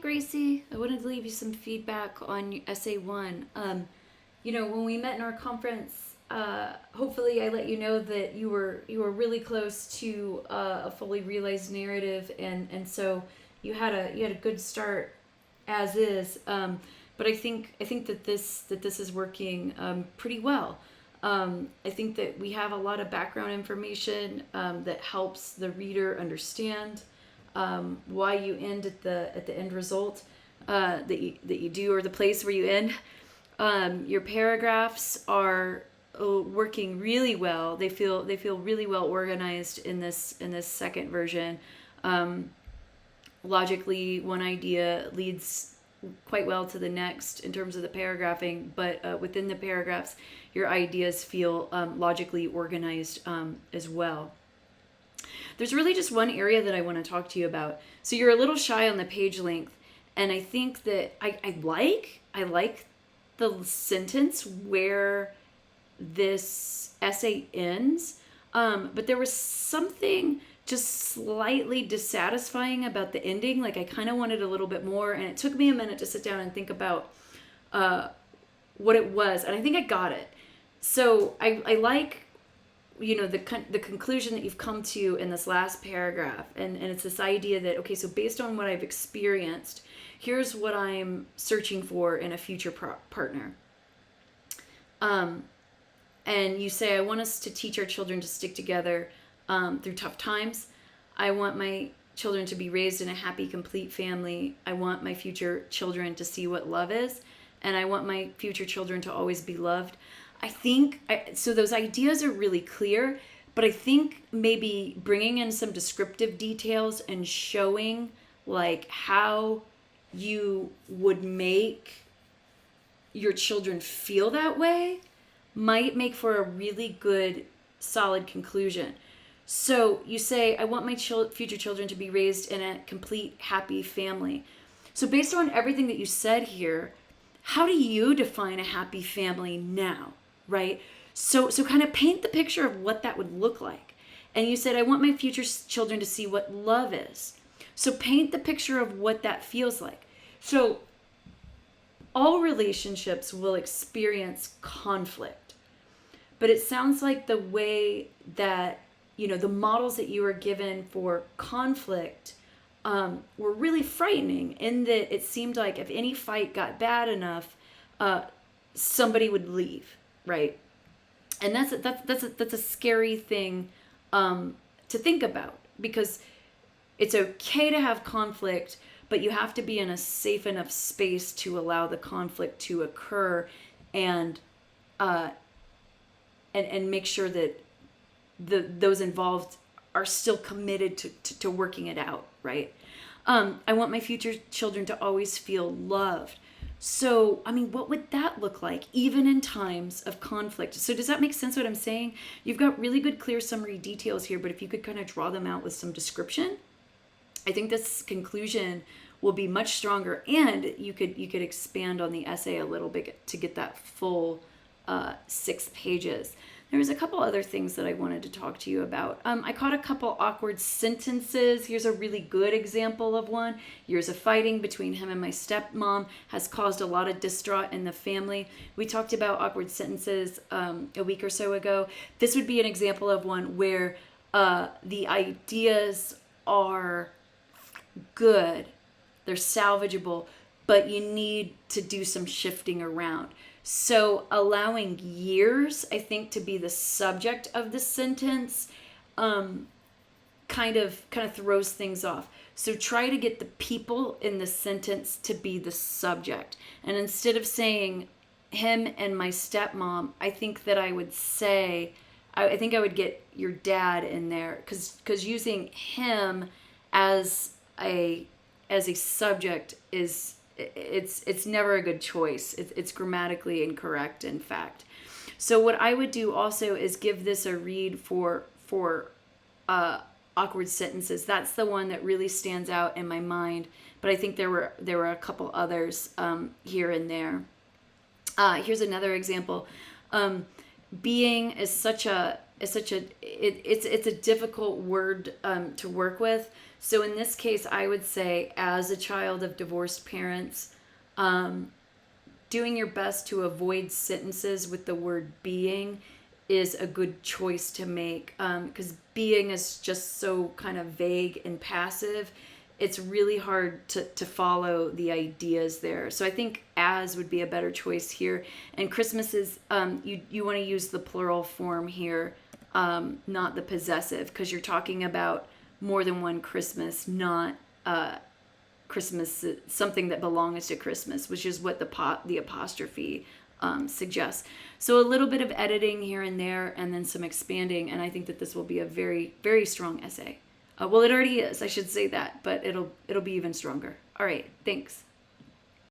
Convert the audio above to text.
Gracie. I wanted to leave you some feedback on essay one. When we met in our conference, hopefully I let you know that you were really close to a fully realized narrative, and so you had a good start as is. But I think that this is working pretty well. I think that we have a lot of background information that helps the reader understand why you end at the end result that you do, or the place where you end. Your paragraphs are working really well. They feel really well organized in this second version. Logically, one idea leads quite well to the next in terms of the paragraphing, but within the paragraphs, your ideas feel logically organized as well. There's really just one area that I want to talk to you about. So you're a little shy on the page length, and I think that I like the sentence where this essay ends, but there was something just slightly dissatisfying about the ending. Like I kind of wanted a little bit more, and it took me a minute to sit down and think about what it was, and I think I got it. So I like the conclusion that you've come to in this last paragraph, and it's this idea that, okay, so based on what I've experienced, here's what I'm searching for in a future partner. And you say, I want us to teach our children to stick together through tough times. I want my children to be raised in a happy, complete family. I want my future children to see what love is, and I want my future children to always be loved. I think, so those ideas are really clear, but I think maybe bringing in some descriptive details and showing like how you would make your children feel that way might make for a really good, solid conclusion. So you say, I want my future children to be raised in a complete, happy family. So based on everything that you said here, how do you define a happy family now, right? So kind of paint the picture of what that would look like. And you said, I want my future children to see what love is. So paint the picture of what that feels like. So all relationships will experience conflict, but it sounds like the way that, the models that you were given for conflict were really frightening, in that it seemed like if any fight got bad enough, somebody would leave, right? And that's a scary thing to think about, because it's okay to have conflict, but you have to be in a safe enough space to allow the conflict to occur, and make sure that those involved are still committed to working it out, right? I want my future children to always feel loved. So, what would that look like, even in times of conflict? So does that make sense what I'm saying? You've got really good, clear summary details here, but if you could kind of draw them out with some description, I think this conclusion will be much stronger, and you could expand on the essay a little bit to get that full 6 pages. There was a couple other things that I wanted to talk to you about. I caught a couple awkward sentences. Here's a really good example of one. Years of fighting between him and my stepmom has caused a lot of distraught in the family. We talked about awkward sentences a week or so ago. This would be an example of one where the ideas are good, they're salvageable, but you need to do some shifting around. So allowing years, I think, to be the subject of the sentence kind of throws things off. So try to get the people in the sentence to be the subject. And instead of saying him and my stepmom, I think that I would say, I think I would get your dad in there, because using him as a subject is, it's never a good choice. It's grammatically incorrect, in fact. So what I would do also is give this a read for awkward sentences. That's the one that really stands out in my mind, but I think there were a couple others here and there. Here's another example. Being is such a is such a it's a difficult word to work with. So in this case, I would say, as a child of divorced parents, doing your best to avoid sentences with the word being is a good choice to make, because being is just so kind of vague and passive. It's really hard to follow the ideas there. So I think as would be a better choice here. And Christmas is, you want to use the plural form here, not the possessive, because you're talking about more than one Christmas, not Christmas, something that belongs to Christmas, which is what the apostrophe suggests. So a little bit of editing here and there, and then some expanding, and I think that this will be a very, very strong essay. Well, it already is, I should say that, but it'll be even stronger. All right, thanks.